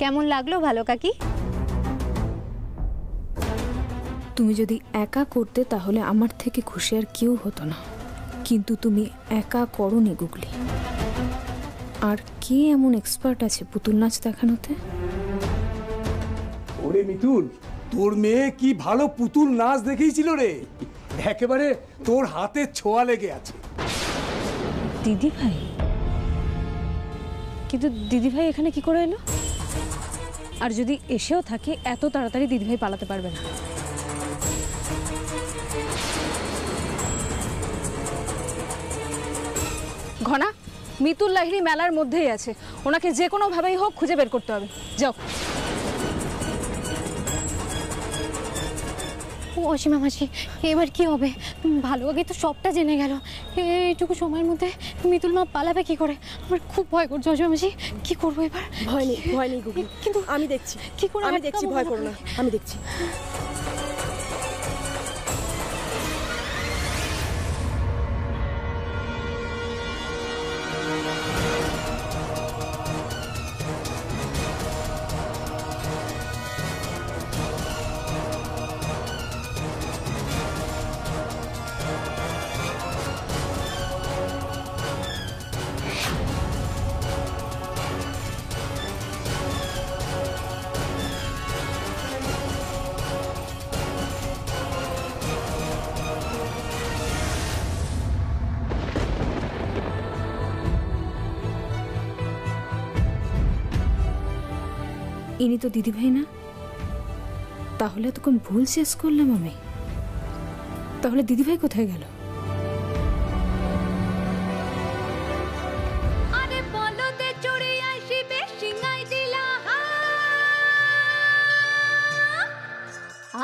কেমন লাগলো ভালো কাকি? তুমি যদি একা করতে তাহলে আমার থেকে খুশি আর কেউ হতো না, কিন্তু তুমি একা করোনি গুগলি। আর কে এমন এক্সপার্ট আছে পুতুল নাচ দেখানোতে? ওরে মিতুল, তোর মেয়ে কি ভালো পুতুল নাচ দেখিয়েছিল রে, একেবারে তোর হাতে ছোঁয়া লেগে আছে। দিদি ভাই? কিন্তু দিদি ভাই এখানে কি করে এলো? আর যদি এসেও থাকে এত তাড়াতাড়ি দিদি ভাই পালাতে পারবে না। ঘনা, মিতুল লাহিড়ী মেলার মধ্যেই আছে, ওনাকে যে কোনো ভাবেই হোক খুঁজে বের করতে হবে। যাও। অসীমা মাসি, এবার কি হবে? ভালো আগে তো সবটা জেনে গেল, এইটুকু সময়ের মধ্যে মিতুল মা পালাবে কি করে? আমার খুব ভয় করছে অসীমা মাসি, কি করবো এবার? ভয় নেই গুগলি, কিন্তু আমি দেখছি, কি করে? আমি দেখছি, ভয় করো না, আমি দেখছি। ইনি তো দিদি ভাই না, তাহলে তখন ভুল শেষ করলাম আমি। তাহলে দিদি ভাই কোথায় গেল? আরে বলদে চড়ে আসিবে সিংহাই দিলা,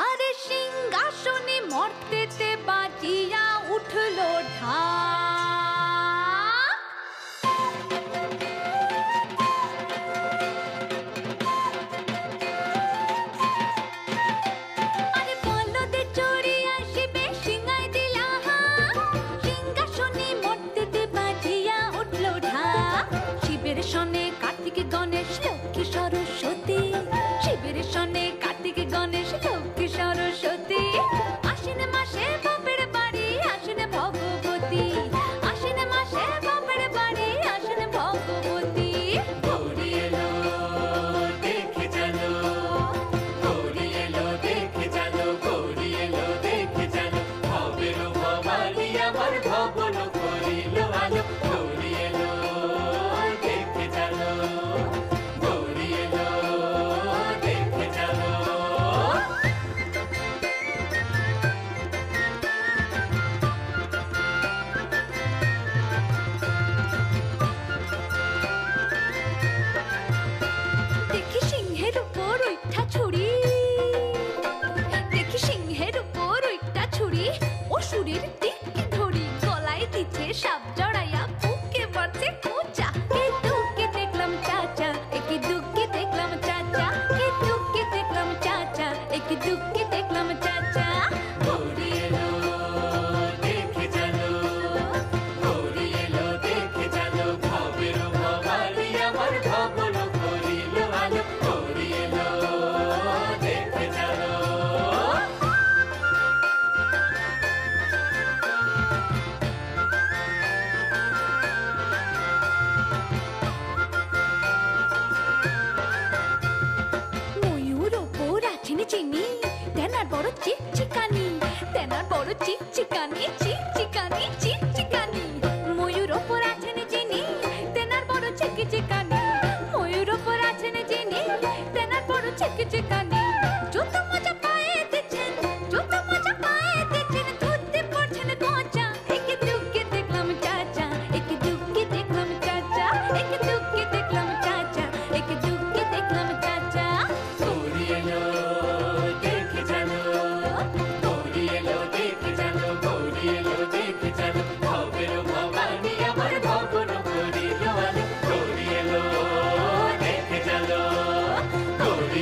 আরে সিংহাসনে মর্তেতে বাজিয়া উঠলো ঢা।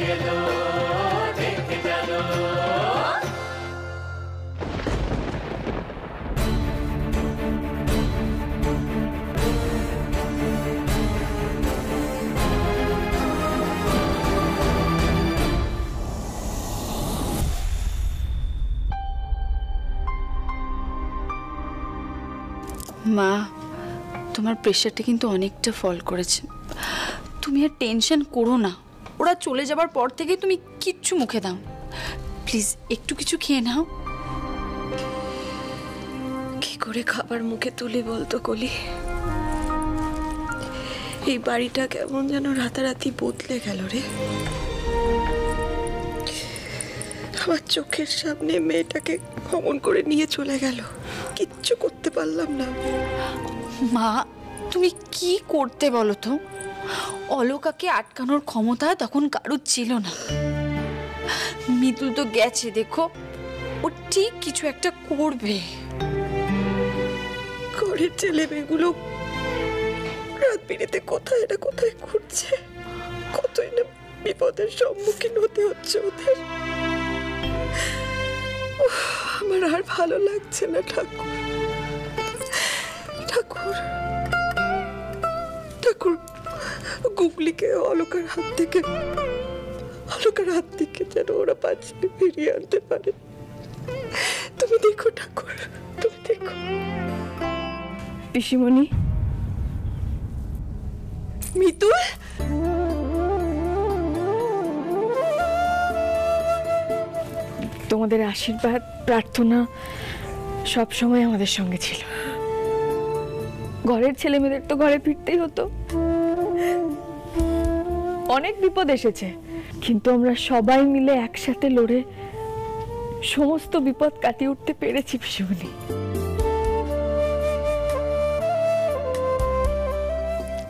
Hello. মা, তোমার প্রেশারটা কিন্তু অনেকটা ফল করেছে। তুমি আর টেনশন করো না, ওরা চলে যাবার পর থেকে তুমি কিচ্ছু মুখে দাও। প্লিজ একটু কিছু খেয়ে নাও। কি করে খাবার মুখে তুলি বলতো কলি? এই বাড়িটা কেমন যেন রাতারাতি বদলে গেল রে। আমার চোখের সামনে মেয়েটাকে অমন করে নিয়ে চলে গেল, কিচ্ছু করতে পারলাম না। মা, তুমি কি করতে বলো তো? অলোকাকে আটকানোর ক্ষমতা তখন কারোর ছিল না। মিতুল তো গেছে, দেখো ও ঠিক কিছু একটা করবে। ঘরের ছেলে মেয়েগুলো রাত বিরেতে কোথায় না কোথায় ঘুরছে, কতই না বিপদের সম্মুখীন হতে হচ্ছে ওদের। আমার আর ভালো লাগছে না ঠাকুর। ঠাকুর ঠাকুর, গুগলিকে অলোকার হাত থেকে যেন ওরা বাঁচিয়ে ফিরিয়ে আনতে পারে। তুমি দেখো ঠাকুর, তুমি দেখো। পিসিমণি, মিতুল, তোমাদের আশীর্বাদ প্রার্থনা সব সময় আমাদের সঙ্গে ছিল। ঘরের ছেলে মেয়েদের তো ঘরে ফিরতেই হতো। অনেক বিপদ এসেছে, কিন্তু আমরা সবাই মিলে একসাথে লড়ে সমস্ত বিপদ কাটিয়ে উঠতে পেরেছি পিসিমণি।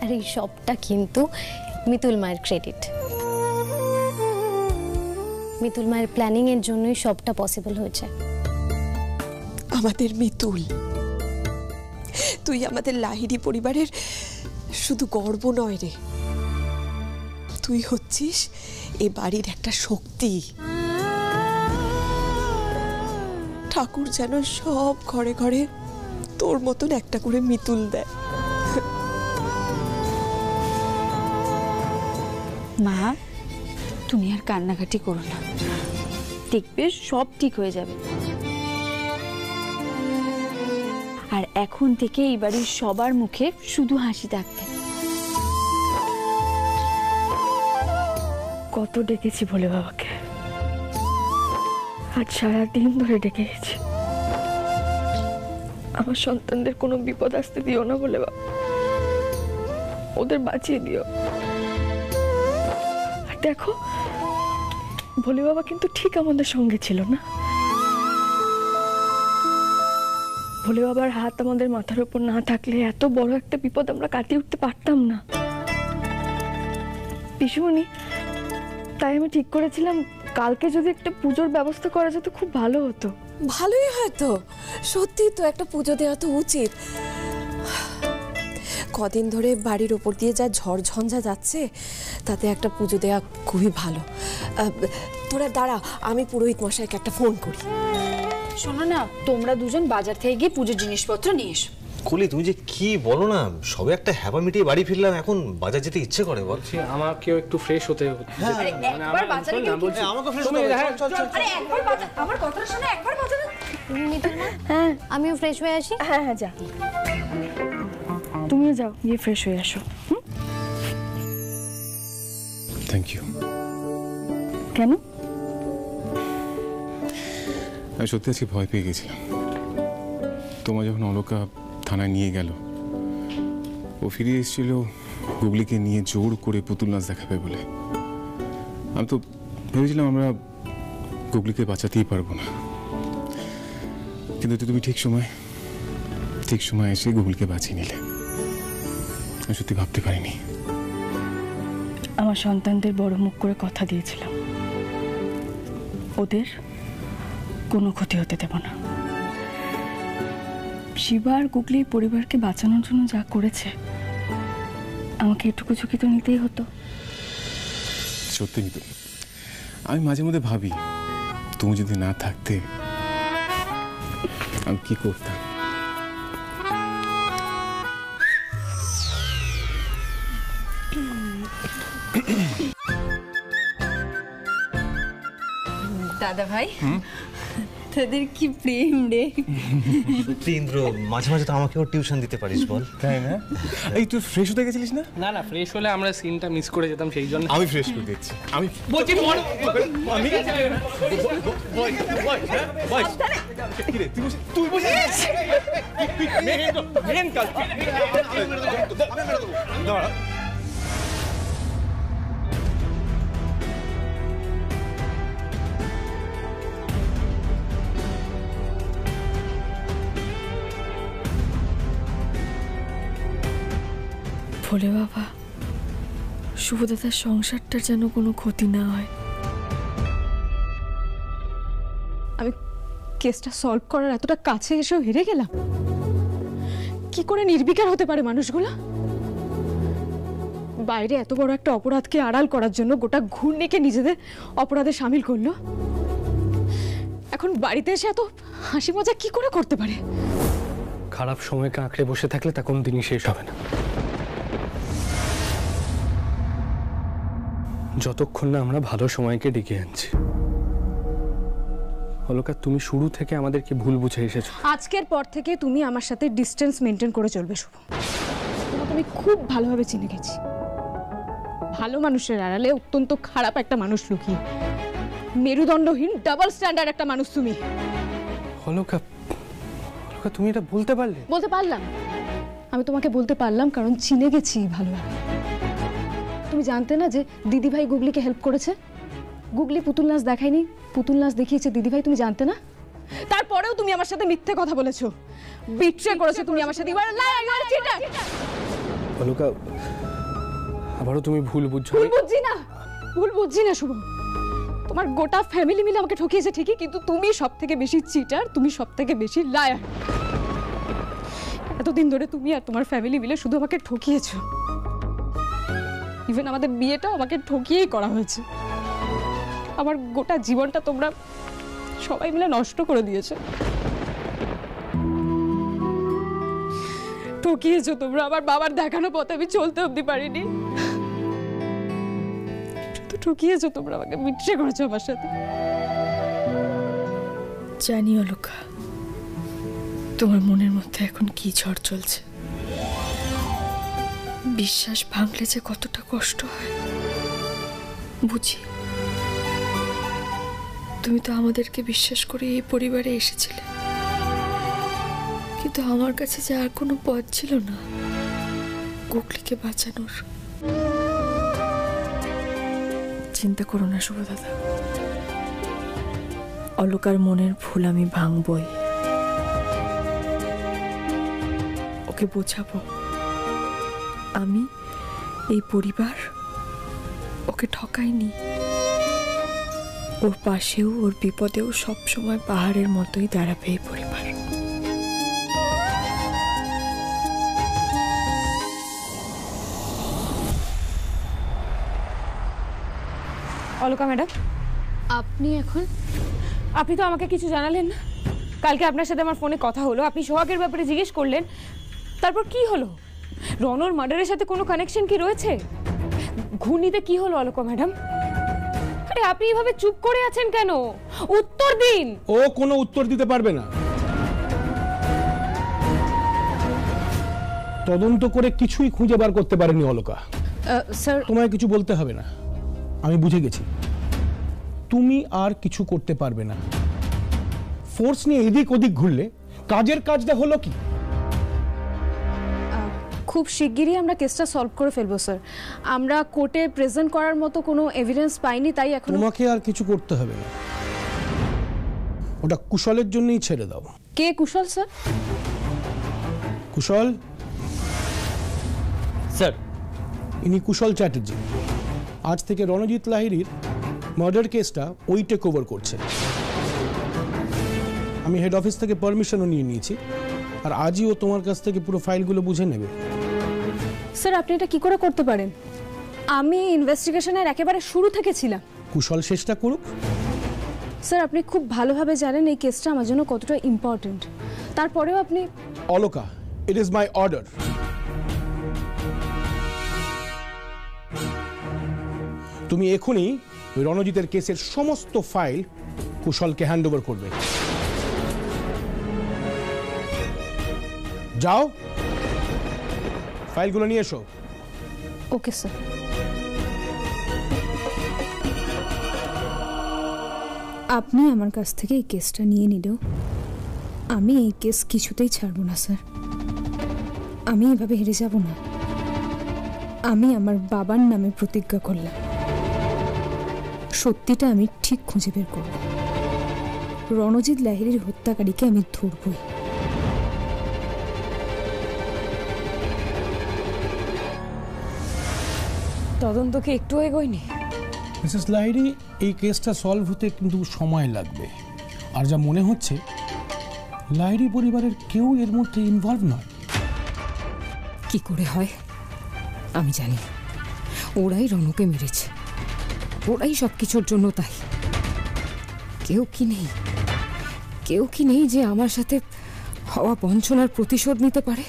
আর এই সবটা কিন্তু মিতুল মায়ের ক্রেডিট। মিতুল মায়ের প্ল্যানিং এর জন্যই সবটা পসিবল হয়েছে। আমাদের মিতুল, তুই আমাদের লাহিড়ী পরিবারের শুধু গর্ব নয় রে, তুই হচ্ছিস এ বাড়ির একটা শক্তি। ঠাকুর যেন সব ঘরে ঘরে তোর মতন একটা করে মিতুল দেয়। মা, তুমি আর কান্নাকাটি করো না, দেখবে সব ঠিক হয়ে যাবে। আর এখন থেকে এই বাড়ির সবার মুখে শুধু হাসি থাকবে। কত ডেকেছি ভোলে বাবাকে, আজ সারাদিন ধরে ডেকে গেছি। আমার সন্তানদের কোনো বিপদ আসতে দিও না ভোলে বাবা, ওদের বাঁচিয়ে দিও। আর দেখো, ভোলে বাবা কিন্তু ঠিক আমাদের সঙ্গে ছিল না। ভোলে বাবার হাত আমাদের মাথার উপর না থাকলে এত বড় একটা বিপদ আমরা কাটিয়ে উঠতে পারতাম না। পিসুমণি, তাই আমি ঠিক করেছিলাম কালকে যদি একটা পুজোর ব্যবস্থা করা যেত খুব ভালো হতো। ভালোই হয়তো, সত্যি তো একটা পুজো দেওয়া তো উচিত। কদিন ধরে বাড়ির ওপর দিয়ে যা ঝড় ঝঞ্ঝা যাচ্ছে, তাতে একটা পুজো দেওয়া খুবই ভালো। তোরা দাঁড়া, আমি পুরোহিত মশাইকে একটা ফোন করি। শোনো না, তোমরা দুজন বাজার থেকে গিয়ে পুজোর জিনিসপত্র নিয়ে এসো। কলি, তুমি যে কি বলো না, সবে একটা হ্যাপা মিটিয়ে বাড়ি ফিরলাম, এখন বাজার যেতে ইচ্ছে করে। বলছি আমাকেও একটু ফ্রেশ হতে হবে। আমাকে ফ্রেশ হতে হবে। মিতুল মা, হ্যাঁ আমিও ফ্রেশ হয়ে আসি। হ্যাঁ হ্যাঁ, যা, তুমিও যাও, গিয়ে ফ্রেশ হয়ে আসো। Thank you. কেন? আমি সত্যি আজকে ভয় পেয়ে গেছিলাম। তোমার যখন অলোকা থানায় নিয়ে গেল, ও ফিরে এসেছিল গুগলিকে নিয়ে জোর করে পুতুল নাচ দেখাবে বলে। আমি তো ভেবেছিলাম আমরা গুগলিকে বাঁচাতেই পারবো না, কিন্তু তুমি ঠিক সময় এসে গুগলিকে বাঁচিয়ে নিলে। আমি সত্যি ভাবতে পারিনি। আমার সন্তানদের বড় মুখ করে কথা দিয়েছিলাম, ওদের কোনো ক্ষতি হতে দেব না। শিবা আর গুগলি পরিবারকে বাঁচানোর জন্য যা করেছে, আমাকে এটুকু ঝুঁকি তো নিতেই হতো। সত্যি মিতু, আমি মাঝে মধ্যে ভাবি তুমি যদি না থাকতে আমি কি করতাম। দাদা ভাই, তোদের কি প্রেম রে। সত্যি ইন্দ্র, মাঝে মাঝে তো আমাকেও টিউশন দিতে পারিস বল। তাই না? এই তুই ফ্রেশ হতে গেছিলিস না? না না, ফ্রেশ হলে আমরা সিনটা মিস করে যেতাম, সেই জন্য আমি ফ্রেশ করে দিচ্ছি। আমি বলছি তুই বসে ভোলে বাবা, শুভদাদার সংসারটার যেন কোনো ক্ষতি না হয়। আমি কেসটা সলভ করার এতটা কাছে এসেও হেরে গেলাম। কি করে নির্বিকার হতে পারে মানুষগুলো? বাইরে এত বড় একটা অপরাধকে আড়াল করার জন্য গোটা ঘূর্ণিকে নিজেদের অপরাধে সামিল করলো, এখন বাড়িতে এসে এত হাসি মজা কি করে করতে পারে? খারাপ সময়কে আঁকড়ে বসে থাকলে তা কোনদিনই শেষ হবে না। যতক্ষণ না আমরা ভালো সময়কে ডেকে আনছি। অলকা, তুমি শুরু থেকে আমাদেরকে ভুল বুঝে এসেছো। আজকের পর থেকে তুমি আমার সাথে ডিস্টেন্স মেনটেন করে চলবে শুভ। তোমাকে আমি খুব ভালোভাবে চিনে গেছি। ভালো মানুষের আড়ালে অত্যন্ত খারাপ একটা মানুষ লুকিয়ে, মেরুদণ্ডহীন ডাবল স্ট্যান্ডার্ড একটা মানুষ তুমি। অলকা, তুমি এটা বলতে পারলে? বলতে পারলাম, আমি তোমাকে বলতে পারলাম কারণ চিনে গেছি ভালোভাবে। তুমি জানতে না যে দিদিভাই গুগলিকে হেল্প করেছে? গুগলি পুতুল নাচ দেখায়নি, পুতুল নাচ দেখিয়েছে দিদিভাই, তুমি জানতে না? তারপরেও তুমি আমার সাথে মিথ্যে কথা বলেছো, বিট্রে করেছো তুমি আমার সাথে। অলকা, আবারও তুমি ভুল বুঝছো। ভুল বুঝছি না শুভ। তোমার গোটা ফ্যামিলি মিলে আমাকে ঠকিয়েছে ঠিকই, কিন্তু তুমি সবথেকে বেশি চিটার, তুমি সবথেকে বেশি লায়ার। এতদিন ধরে তুমি আর তোমার ফ্যামিলি মিলে শুধু আমাকে ঠকিয়েছো। ইভেন আমাদের বিয়েটাও আমাকে ঠকিয়েই করা হয়েছে। আমার গোটা জীবনটা তোমরা সবাই মিলে নষ্ট করে দিয়েছো। ঠকিয়েছো তোমরা। আমার বাবার দেখানো পথে আমি চলতে অবধি পারিনি, শুধু ঠকিয়েছো তোমরা, আমাকে বিট্রে করেছো আমার সাথে। জানি অলকা, তোমার মনের মধ্যে এখন কি ঝড় চলছে। বিশ্বাস ভাঙলে যে কতটা কষ্ট হয় বুঝি। তুমি তো আমাদেরকে বিশ্বাস করে এই পরিবারে এসেছিলে, কিন্তু আমার কাছে যে আর কোনো পথ ছিল না গুগলিকে বাঁচানোর। চিন্তা করো না শুভ দাদা, অলকার মনের ভুল আমি ভাঙবই, ওকে বোঝাবো। আমি এই পরিবার ওকে ঠকাইনি, ওর পাশেও ওর বিপদেও সব সময় পাহাড়ের মতোই দাঁড়াবে এই পরিবার। অলকা ম্যাডাম, আপনি তো আমাকে কিছু জানালেন না। কালকে আপনার সাথে আমার ফোনে কথা হলো, আপনি সোহাগের ব্যাপারে জিজ্ঞেস করলেন, তারপর কি হলো? রনর মার্ডারের সাথে কোনো কানেকশন কি রয়েছে? ঘূর্ণিতে কি হলো অলকা ম্যাডাম? আরে আপনি এভাবে চুপ করে আছেন কেন? উত্তর দিন। ও কোনো উত্তর দিতে পারবে না। তদন্ত করে কিছুই খুঁজে বার করতে পারেনি অলকা। স্যার, তোমায় কিছু বলতে হবে না, আমি বুঝে গেছি। তুমি আর কিছু করতে পারবে না। ফোর্স নিয়ে এদিক ওদিক ঘুরলে কাজের কাজটা হলো কি? খুব শিগগিরই আমরা কেসটা সলভ করে ফেলবো স্যার। আমরা কোর্টে প্রেজেন্ট করার মতো কোনো এভিডেন্স পাইনি, তাই এখন তোমাকে আর কিছু করতে হবে না, ওটা কুশলের জন্যই ছেড়ে দাও। কে কুশল স্যার? কুশল স্যার, ইনি কুশল চ্যাটার্জি। আজ থেকে রণজিৎ লাহিড়ীর মার্ডার কেসটা ওই টেক ওভার করছে। আমি হেড অফিস থেকে পারমিশনও নিয়ে নিয়েছি, আর আজই ও তোমার কাছ থেকে পুরো ফাইলগুলো বুঝে নেবে। স্যার, আপনি এটা কি করে করতে পারেন? আমি ইনভেস্টিগেশনের একেবারে শুরু থেকে ছিলাম। কুশল শেষটা করুক। স্যার, আপনি খুব ভালোভাবে জানেন এই কেসটা আমার জন্য কতটা ইম্পর্টেন্ট, তারপরেও আপনি। Alka, it is my order. তুমি এখনই রণজিতের কেসের সমস্ত ফাইল কুশলকে হ্যান্ড ওভার করবে। যাও, ফাইলগুলো নিয়ে এসো। Okay sir. আপনি আমার কাছ থেকে এই কেসটা নিয়ে নিলেও আমি এই কেস কিছুতেই ছাড়ব না স্যার। আমি এভাবে হেরে যাব না। আমি আমার বাবার নামে প্রতিজ্ঞা করলাম, সত্যিটা আমি ঠিক খুঁজে বের করব। রণজিৎ লাহিড়ীর হত্যাকারীকে আমি ধরবই। তদন্ত কি একটু এগোয়নি? মিসেস লাহিড়ী, এই কেসটা সলভ হতে কিন্তু সময় লাগবে। আর যা মনে হচ্ছে, লাহিড়ী পরিবারের কেউ এর মধ্যে ইনভলভ নয়। কি করে হয় আমি জানি। ওরাই রণকে মেরেছে, ওরাই সব কিছুর জন্য দায়ী। কেউ কি নেই যে আমার সাথে হওয়া বঞ্চনার প্রতিশোধ নিতে পারে?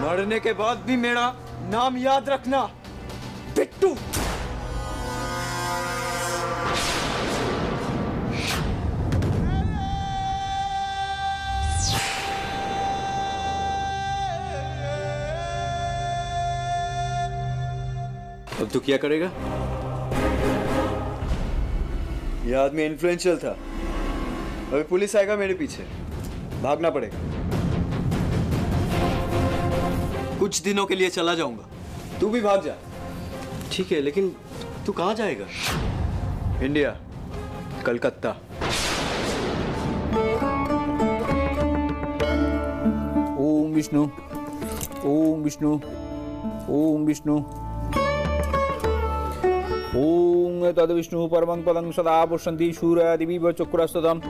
मरने के बाद भी मेरा नाम याद रखना, बिट्टू। अब तू क्या करेगा? ये आदमी इन्फ्लुएंशियल था। अभी पुलिस आएगा मेरे पीछे, भागना पड़ेगा। कुछ दिनों के लिए चला जाऊंगा, तू भी भाग जा। ठीक है, लेकिन तू कहाँ जाएगा? इंडिया, कलकत्ता। ओम विष्णु, ओम विष्णु, ओम विष्णु, ओम तद विष्णु परमं पदं सदा पुष्यन्ति सूर्यादिविव चक्रस्तदम्।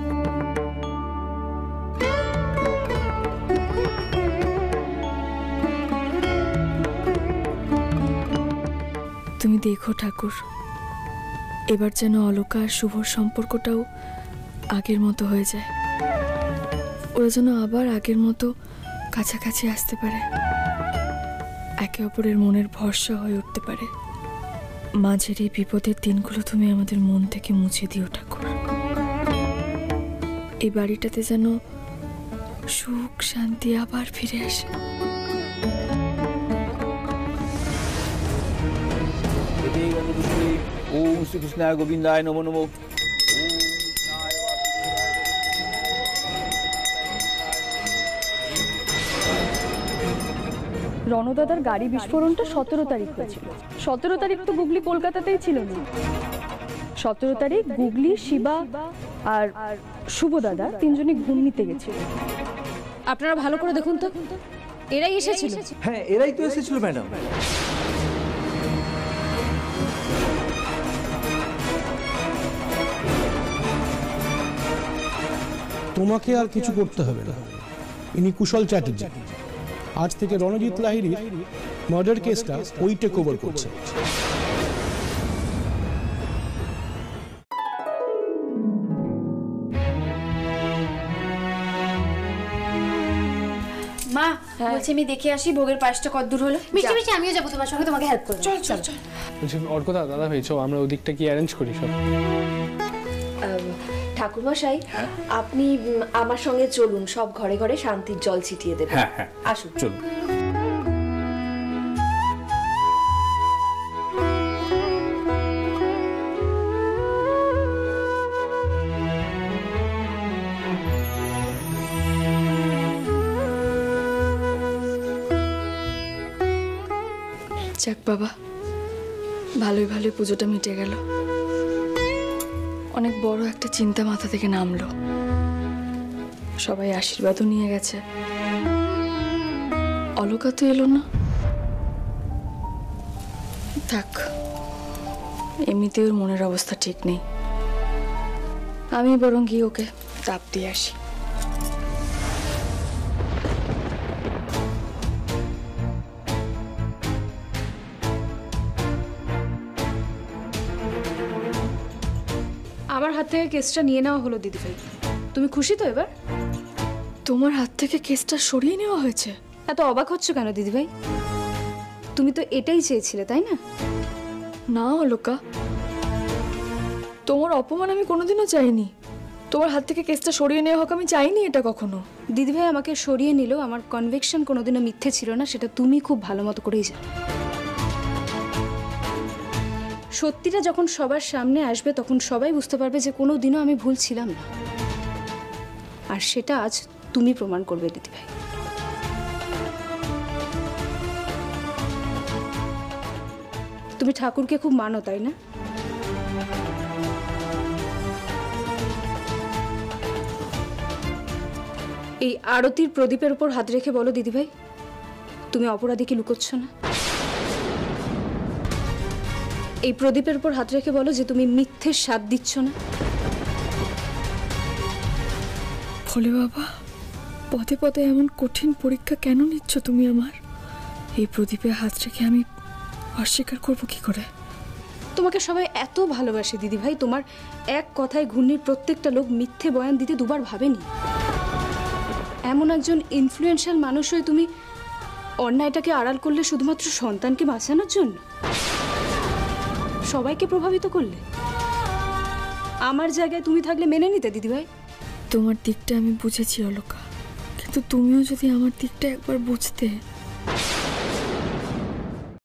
তুমি দেখো ঠাকুর, এবার যেন অলকা আর শুভর সম্পর্কটাও আগের মতো হয়ে যায়। ওরা যেন আবার আগের মতো কাছাকাছি আসতে পারে, একে অপরের মনের ভরসা হয়ে উঠতে পারে। মাঝের এই বিপদের দিনগুলো তুমি আমাদের মন থেকে মুছে দিও ঠাকুর। এই বাড়িটাতে যেন সুখ শান্তি আবার ফিরে আসে। ओम श्री कृष्णाय गोविंदाय नमो नमो। রণদাদার গাড়ি বিস্ফোরণটা 17 তারিখ হয়েছিল। 17 তারিখ তো গুগলি কলকাতাতেই ছিল না। 17 তারিখ গুগলি, শিবা আর শুভ দাদা তিনজনই ঘুম নিতে গেছিল। আপনারা ভালো করে দেখুন তো, এরাই এসেছিল। হ্যাঁ, এরাই তো এসেছিল ম্যাডাম। তোমাকে আর কিছু করতে হবে না। ইনি কুশল চ্যাটার্জি। আজ থেকে রণজিৎ লাহিড়ীর মার্ডার কেসটা ওই টেক ওভার করছে। মা বলছি আমি দেখে আসি ভোগের পায়েসটা কতদূর হলো। মিষ্টি মিষ্টি আমিও যাবো তোমার সঙ্গে, তোমাকে হেল্প করবো। চল চল চল। বলছি অর্কদা, দাদা ভাই, চো আমরা ওদিকটা কি অ্যারেঞ্জ করি সব। ঠাকুরমশাই, আপনি আমার সঙ্গে চলুন, সব ঘরে ঘরে শান্তির জল ছিটিয়ে দেবেন। হ্যাঁ হ্যাঁ, আসুন চলুন। যাক বাবা, ভালোই ভালোই পুজোটা মিটে গেল। অনেক বড় একটা চিন্তা মাথা থেকে নামলো। সবাই আশীর্বাদও নিয়ে গেছে। অলকা তো এলো না। থাক, এমনিতে ওর মনের অবস্থা ঠিক নেই। আমি বরং গিয়ে ওকে চাপ দিয়ে আসি। আমার হাত থেকে কেসটা নিয়ে নেওয়া হলো দিদিভাই, তুমি খুশি তো এবার? তোমার হাত থেকে কেসটা সরিয়ে নেওয়া হয়েছে? এত অবাক হচ্ছ কেন দিদিভাই? তুমি তো এটাই চেয়েছিলে, তাই না? না অলোকা, তোমার অপমান আমি কোনোদিনও চাইনি। তোমার হাত থেকে কেসটা সরিয়ে নেওয়া হোক আমি চাইনি এটা কখনো। দিদিভাই আমাকে সরিয়ে নিলেও আমার কনভিকশন কোনোদিনও মিথ্যে ছিল না, সেটা তুমি খুব ভালো মতো করেই জানো। সত্যিটা যখন সবার সামনে আসবে তখন সবাই বুঝতে পারবে যে কোনো দিনও আমি ভুল ছিলাম না, আর সেটা আজ তুমি প্রমাণ করবে দিদিভাই। তুমি ঠাকুরকে খুব মানো, তাই না? এই আরতির প্রদীপের উপর হাত রেখে বলো দিদিভাই, তুমি অপরাধীকে লুকোচ্ছ না। এই প্রদীপের উপর হাত রেখে বলো যে তুমি মিথ্যের স্বাদ দিচ্ছ না। ভোলে বাবা, পদে পদে এমন কঠিন পরীক্ষা কেন নিচ্ছ তুমি আমার? এই প্রদীপে হাত রেখে আমি অস্বীকার করবো কি করে? তোমাকে সবাই এত ভালোবাসে দিদিভাই, তোমার এক কথায় ঘূর্ণির প্রত্যেকটা লোক মিথ্যে বয়ান দিতে দুবার ভাবেনি। এমন একজন ইনফ্লুয়েন্সিয়াল মানুষ হয়ে তুমি অন্যায়টাকে আড়াল করলে শুধুমাত্র সন্তানকে বাঁচানোর জন্য? সবাইকে প্রভাবিত করলে? আমার জায়গায় তুমি থাকলে মেনে নিতে দিদিভাই? তোমার দিকটা আমি বুঝেছি অলোকা, কিন্তু তুমিও যদি আমার দিকটা একবার বুঝতে।